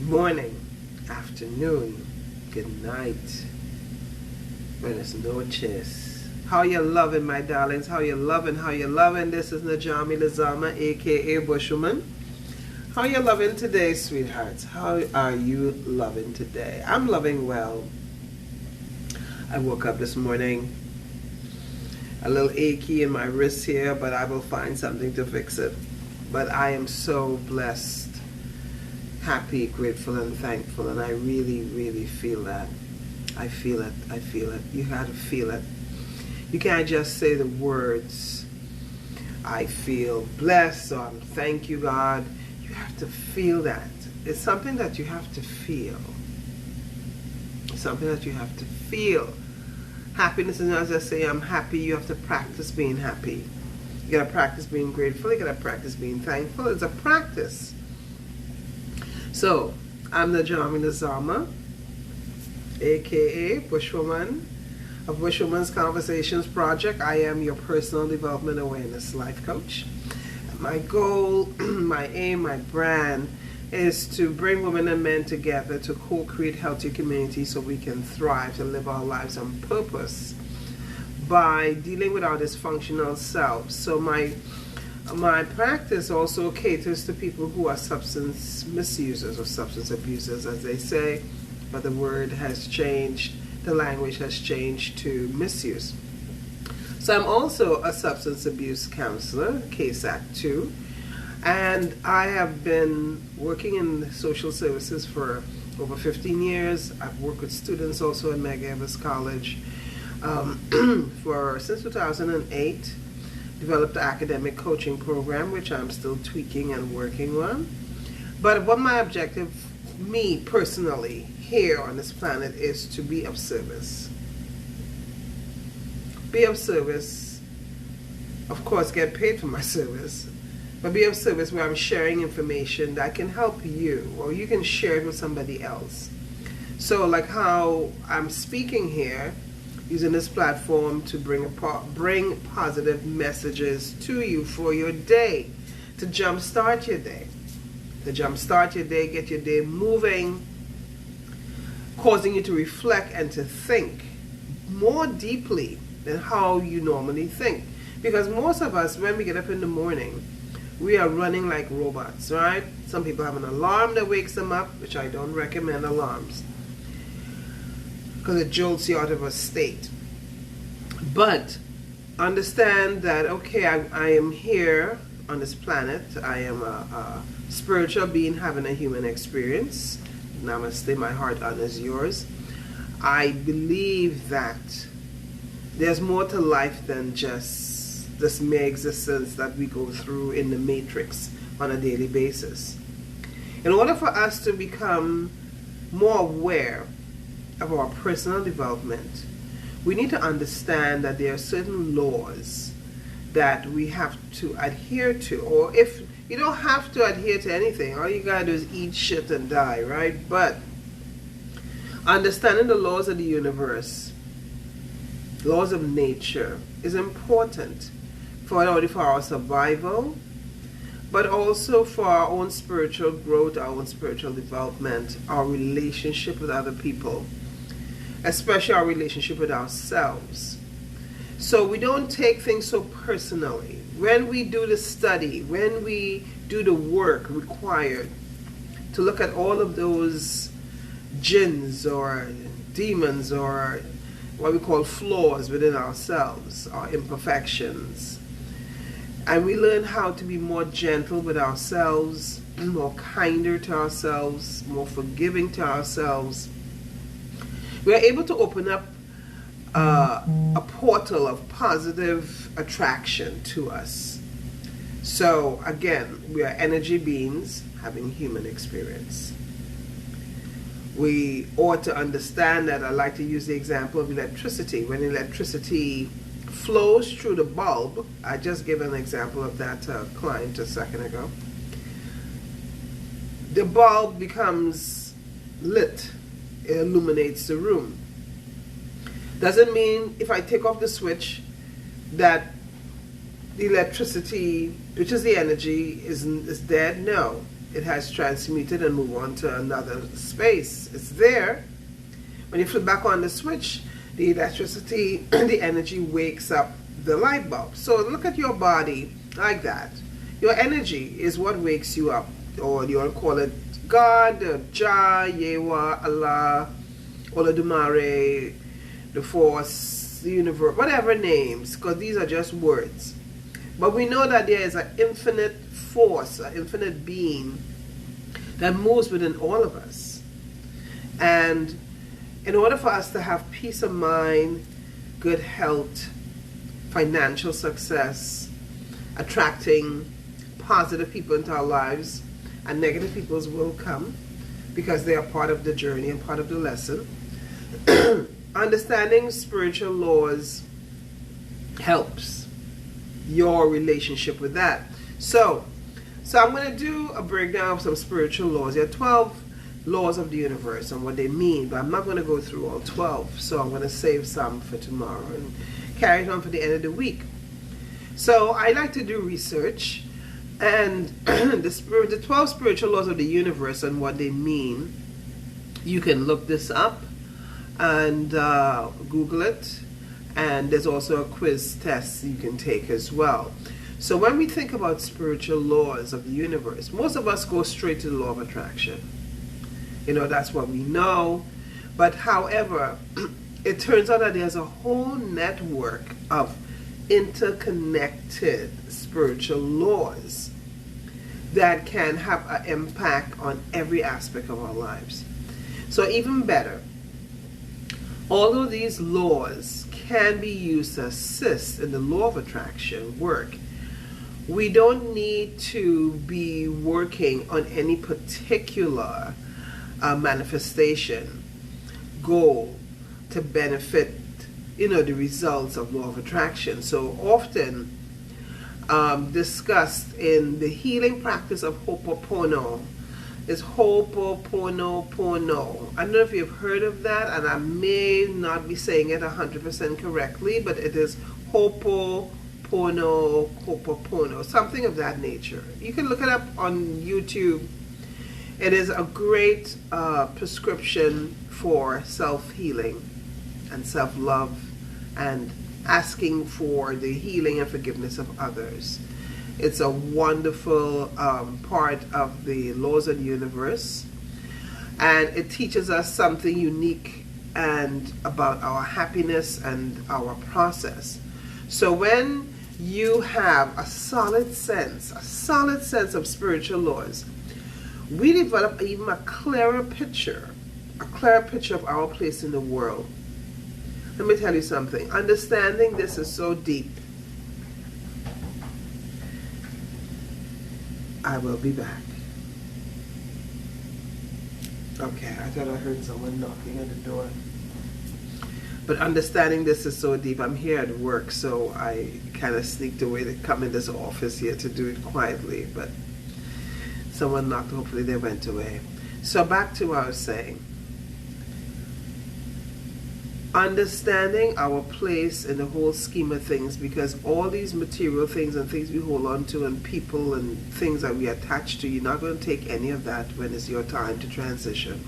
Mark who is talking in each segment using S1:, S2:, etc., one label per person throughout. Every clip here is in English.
S1: morning, afternoon, good night, buenas noches. How you loving, my darlings? How you loving? How you loving? This is Najami Lazama, aka Bushwoman. How you loving today, sweethearts? How are you loving today? I'm loving well. I woke up this morning a little achy in my wrist here, but I will find something to fix it. But I am so blessed, happy, grateful, and thankful, and I really, really feel that. I feel it. I feel it. You got to feel it. You can't just say the words, I feel blessed, or thank you, God. You have to feel that. It's something that you have to feel. It's something that you have to feel. Happiness is not as I say, I'm happy. You have to practice being happy. You got to practice being grateful. You got to practice being thankful. It's a practice. So, I'm Najami Lazama, aka Bushwoman of Bushwoman's Conversations Project. I am your personal development awareness life coach. My goal, my aim, my brand is to bring women and men together to co-create healthy communities so we can thrive, to live our lives on purpose by dealing with our dysfunctional selves. So my practice also caters to people who are substance misusers or substance abusers, as they say, but the word has changed, the language has changed to misuse. So I'm also a substance abuse counselor, Case Act 2, and I have been working in social services for over 15 years. I've worked with students also at Medgar Evers College since 2008. Developed an academic coaching program, which I'm still tweaking and working on. But what my objective, me personally, here on this planet is to be of service. Be of service, of course, get paid for my service, but be of service where I'm sharing information that can help you, or you can share it with somebody else. So like how I'm speaking here, using this platform to bring positive messages to you for your day, to jumpstart your day. To jumpstart your day, get your day moving, causing you to reflect and to think more deeply than how you normally think. Because most of us, when we get up in the morning, we are running like robots, right? Some people have an alarm that wakes them up, which I don't recommend alarms, because it jolts you out of a state. But understand that, okay, I am here on this planet. I am a spiritual being having a human experience. Namaste, my heart honors yours. I believe that there's more to life than just this mere existence that we go through in the matrix on a daily basis. In order for us to become more aware of our personal development, we need to understand that there are certain laws that we have to adhere to. Or if you don't have to adhere to anything, all you gotta do is eat shit and die, right? But understanding the laws of the universe, laws of nature, is important for not only for our survival, but also for our own spiritual growth, our own spiritual development, our relationship with other people, especially our relationship with ourselves. So we don't take things so personally. When we do the study, when we do the work required to look at all of those jinns or demons or what we call flaws within ourselves, our imperfections, and we learn how to be more gentle with ourselves, more kinder to ourselves, more forgiving to ourselves, we are able to open up a portal of positive attraction to us. So again, we are energy beings having human experience. We ought to understand that. I like to use the example of electricity. When electricity flows through the bulb, I just gave an example of that to a client a second ago, the bulb becomes lit. It illuminates the room. Doesn't mean if I take off the switch that the electricity, which is the energy, is dead. No. it has transmuted and moved on to another space. It's there. When you flip back on the switch, the electricity, the energy wakes up the light bulb. So look at your body like that. Your energy is what wakes you up, or you want to call it God, Jah, Yewa, Allah, Olodumare, the Force, the universe, whatever names, because these are just words. But we know that there is an infinite force, an infinite being that moves within all of us. And in order for us to have peace of mind, good health, financial success, attracting positive people into our lives, and negative people will come because they are part of the journey and part of the lesson. Understanding spiritual laws helps your relationship with that. So I'm going to do a breakdown of some spiritual laws. There are 12 laws of the universe and what they mean, but I'm not going to go through all 12. So I'm going to save some for tomorrow and carry it on for the end of the week. So I like to do research, and the 12 spiritual laws of the universe and what they mean. You can look this up and Google it, and there's also a quiz test you can take as well. So when we think about spiritual laws of the universe, most of us go straight to the law of attraction. That's what we know. But however, it turns out that there's a whole network of interconnected spiritual laws that can have an impact on every aspect of our lives. So even better, although these laws can be used to assist in the law of attraction work, we don't need to be working on any particular manifestation goal to benefit the results of law of attraction. So often discussed in the healing practice of Ho'oponopono is Ho'oponopono. I don't know if you've heard of that, and I may not be saying it 100% correctly, but it is Ho'oponopono, something of that nature. You can look it up on YouTube. It is a great prescription for self-healing and self-love and asking for the healing and forgiveness of others. It's a wonderful part of the laws of the universe, and it teaches us something unique and about our happiness and our process. So when you have a solid sense of spiritual laws, we develop even a clearer picture of our place in the world. Let me tell you something. Understanding this is so deep. I will be back. Okay, I thought I heard someone knocking at the door. But understanding this is so deep. I'm here at work, so I kind of sneaked away to come in this office here to do it quietly. But someone knocked, hopefully they went away. So back to what I was saying. Understanding our place in the whole scheme of things, because all these material things and things we hold on to and people and things that we attach to, you're not going to take any of that when it's your time to transition.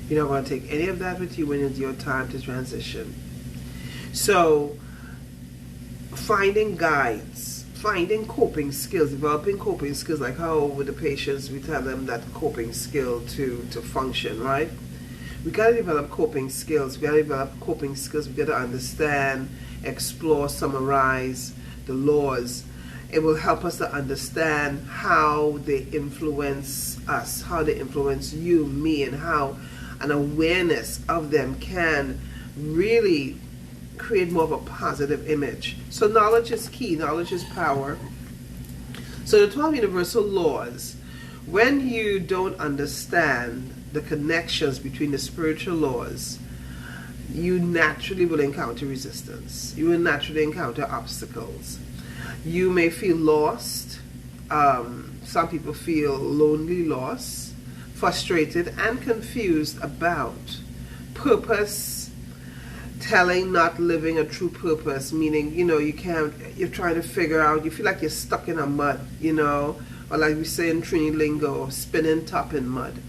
S1: You're not going to take any of that with you when it's your time to transition. So finding guides, finding coping skills, developing coping skills, like how with the patients we tell them that coping skill to function, right? We got to develop coping skills. We got to develop coping skills. We got to understand, explore, summarize the laws. It will help us to understand how they influence us, how they influence you, me, and how an awareness of them can really create more of a positive image. So knowledge is key. Knowledge is power. So the 12 universal laws, when you don't understand the connections between the spiritual laws, you naturally will encounter resistance. You will naturally encounter obstacles. You may feel lost. Some people feel lonely, lost, frustrated, and confused about purpose, telling, not living a true purpose, meaning, you're trying to figure out, you feel like you're stuck in a mud, or like we say in Trini lingo, spinning top in mud,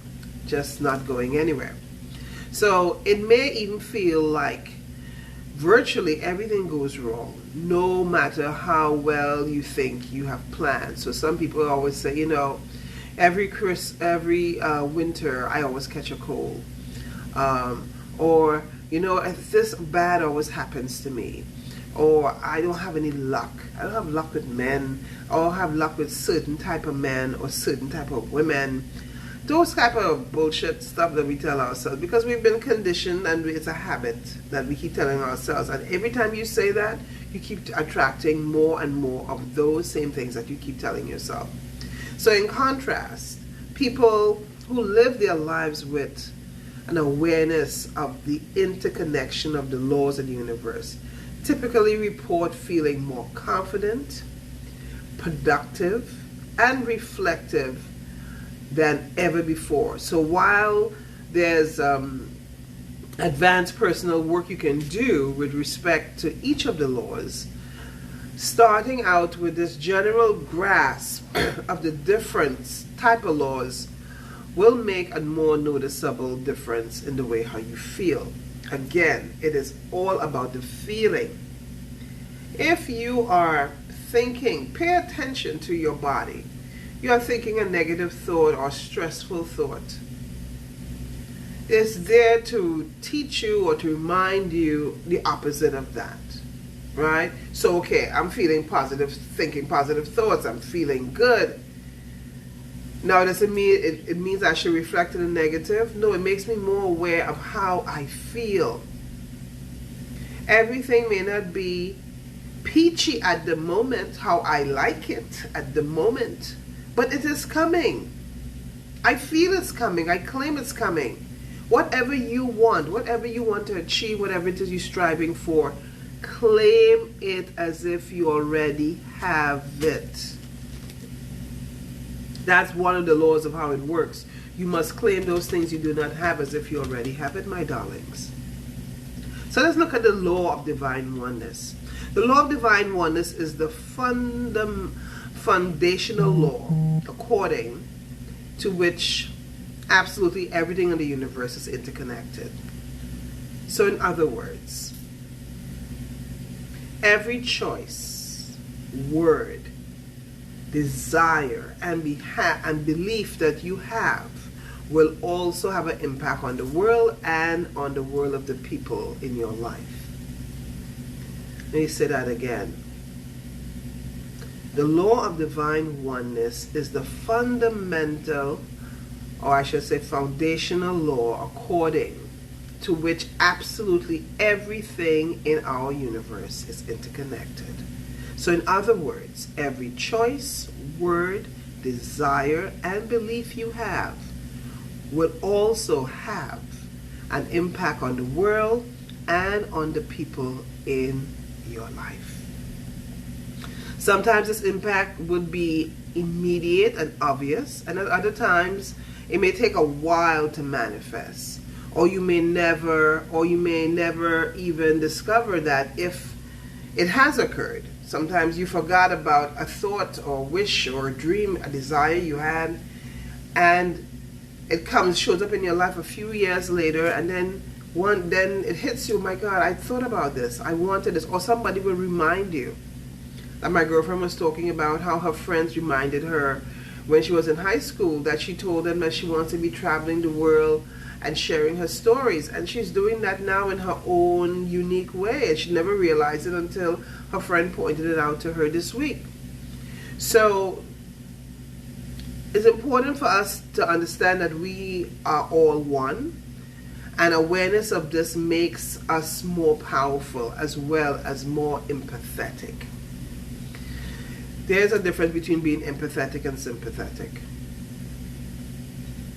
S1: just not going anywhere. So it may even feel like virtually everything goes wrong, no matter how well you think you have planned. So some people always say, every winter I always catch a cold, or if this bad always happens to me, or I don't have any luck. I don't have luck with men, or have luck with certain type of men or certain type of women. Those type of bullshit stuff that we tell ourselves, because we've been conditioned and it's a habit that we keep telling ourselves. And every time you say that, you keep attracting more and more of those same things that you keep telling yourself. So in contrast, people who live their lives with an awareness of the interconnection of the laws of the universe typically report feeling more confident, productive, and reflective than ever before. So while there's advanced personal work you can do with respect to each of the laws, starting out with this general grasp of the different type of laws will make a more noticeable difference in the way how you feel. Again, it is all about the feeling. If you are thinking, pay attention to your body. You are thinking a negative thought or stressful thought. It's there to teach you or to remind you the opposite of that, right? So, okay, I'm feeling positive, thinking positive thoughts. I'm feeling good. Now, does it mean it means I should reflect in the negative? No, it makes me more aware of how I feel. Everything may not be peachy at the moment, how I like it at the moment, but it is coming. I feel it's coming. I claim it's coming. Whatever you want to achieve, whatever it is you're striving for, claim it as if you already have it. That's one of the laws of how it works. You must claim those things you do not have as if you already have it, my darlings. So let's look at the law of divine oneness. The law of divine oneness is the foundational law according to which absolutely everything in the universe is interconnected. So in other words, every choice, word, desire, and belief that you have will also have an impact on the world and on the world of the people in your life. Let me say that again. The law of divine oneness is the fundamental, or I should say foundational law according to which absolutely everything in our universe is interconnected. So in other words, every choice, word, desire, and belief you have will also have an impact on the world and on the people in your life. Sometimes this impact would be immediate and obvious, and at other times it may take a while to manifest, or you may never even discover that if it has occurred. Sometimes you forgot about a thought or wish or a dream, a desire you had, and it shows up in your life a few years later, and then it hits you, my God, I thought about this, I wanted this, or somebody will remind you. Like my girlfriend was talking about how her friends reminded her when she was in high school that she told them that she wants to be traveling the world and sharing her stories, and she's doing that now in her own unique way, and she never realized it until her friend pointed it out to her this week. So it's important for us to understand that we are all one, and awareness of this makes us more powerful as well as more empathetic. There's a difference between being empathetic and sympathetic.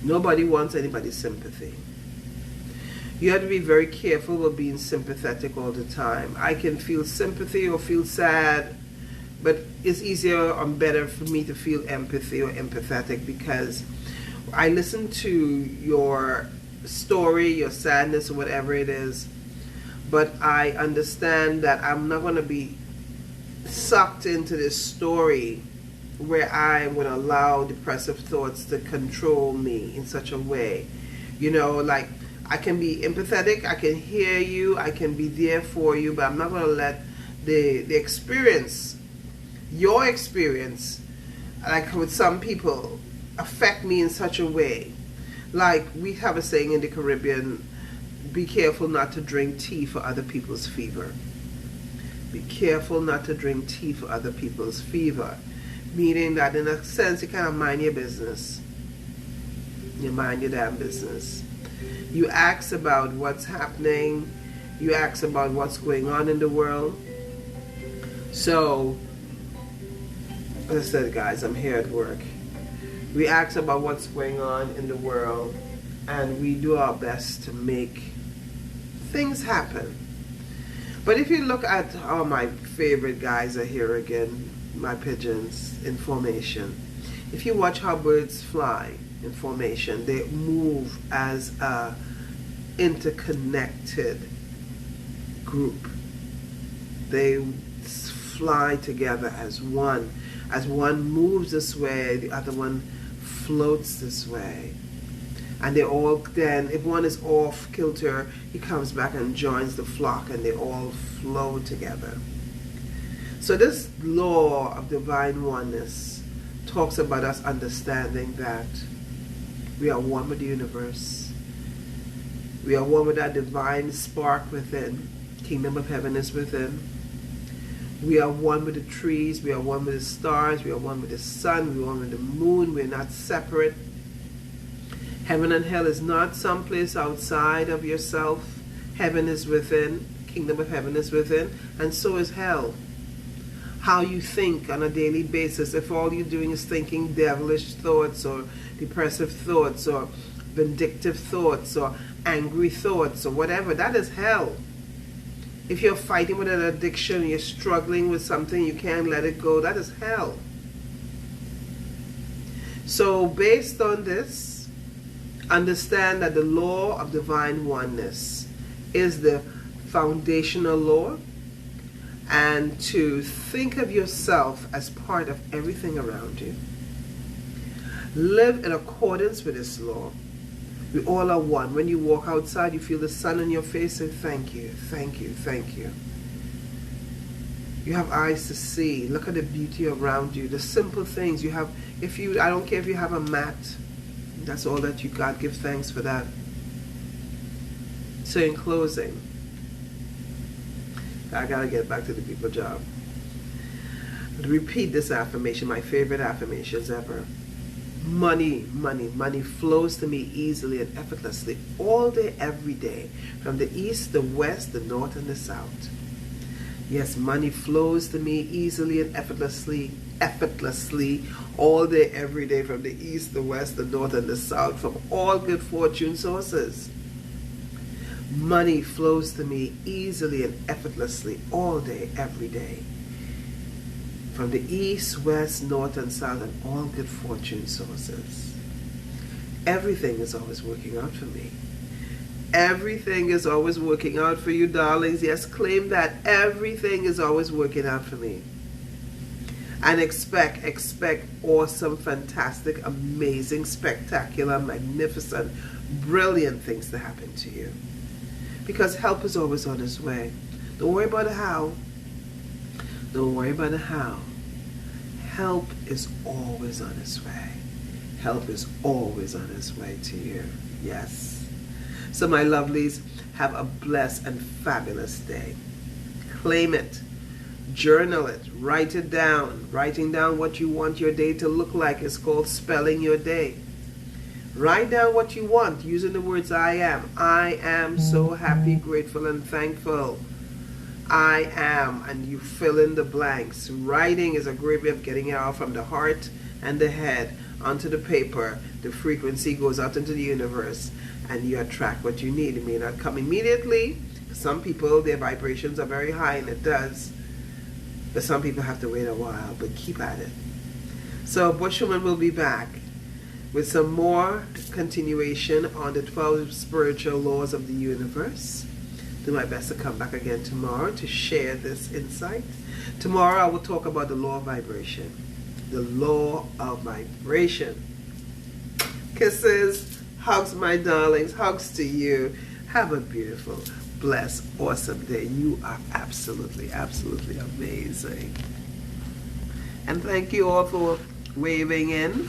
S1: Nobody wants anybody's sympathy. You have to be very careful with being sympathetic all the time. I can feel sympathy or feel sad, but it's easier and better for me to feel empathy or empathetic because I listen to your story, your sadness, or whatever it is, but I understand that I'm not going to be sucked into this story where I would allow depressive thoughts to control me in such a way. You know, like, I can be empathetic, I can hear you, I can be there for you, but I'm not going to let the experience, your experience, like with some people, affect me in such a way. Like, we have a saying in the Caribbean, be careful not to drink tea for other people's fever. Be careful not to drink tea for other people's fever. Meaning that in a sense, you kind of mind your business. You mind your damn business. You ask about what's happening. You ask about what's going on in the world. So, as I said, guys, I'm here at work. We ask about what's going on in the world, and we do our best to make things happen. But if you look at, oh, my favorite guys are here again, my pigeons in formation. If you watch how birds fly in formation, they move as a interconnected group. They fly together as one. As one moves this way, the other one floats this way. And they all then, if one is off kilter, he comes back and joins the flock, and they all flow together. So this law of divine oneness talks about us understanding that we are one with the universe. We are one with that divine spark within. Kingdom of heaven is within. We are one with the trees. We are one with the stars. We are one with the sun. We are one with the moon. We are not separate. Heaven and hell is not someplace outside of yourself. Heaven is within. Kingdom of heaven is within. And so is hell. How you think on a daily basis, if all you're doing is thinking devilish thoughts or depressive thoughts or vindictive thoughts or angry thoughts or whatever, that is hell. If you're fighting with an addiction, you're struggling with something, you can't let it go, that is hell. So based on this, understand that the law of divine oneness is the foundational law, and to think of yourself as part of everything around you. Live in accordance with this law. We all are one. When you walk outside, you feel the sun on your face, say thank you, thank you, thank you. You have eyes to see. Look at the beauty around you, the simple things you have. I don't care if you have a mat, that's all that you got. Give thanks for that. So in closing, I gotta get back to the people job. Repeat this affirmation, my favorite affirmations ever. Money, money, money flows to me easily and effortlessly all day, every day, from the east, the west, the north, and the south. Yes, money flows to me easily and effortlessly all day, every day, from the east, the west, the north, and the south, from all good fortune sources. Money flows to me easily and effortlessly all day, every day, from the east, west, north, and south, and all good fortune sources. Everything is always working out for me. Everything is always working out for you, darlings. Yes, claim that. Everything is always working out for me. And expect awesome, fantastic, amazing, spectacular, magnificent, brilliant things to happen to you. Because help is always on its way. Don't worry about the how. Don't worry about the how. Help is always on its way. Help is always on its way to you. Yes. So my lovelies, have a blessed and fabulous day. Claim it. Journal it. Write it down. Writing down what you want your day to look like is called spelling your day. Write down what you want using the words I am. I am so happy, grateful, and thankful. I am, and you fill in the blanks. Writing is a great way of getting it out from the heart and the head onto the paper. The frequency goes out into the universe, and you attract what you need. It may not come immediately. Some people, their vibrations are very high, and it does. But some people have to wait a while, but keep at it. So Bushwoman will be back with some more continuation on the 12 spiritual laws of the universe. Do my best to come back again tomorrow to share this insight. Tomorrow I will talk about the law of vibration. the law of vibration. Kisses, hugs, my darlings, hugs to you. Have a beautiful, blessed, awesome day. You are absolutely, absolutely amazing. And thank you all for waving in.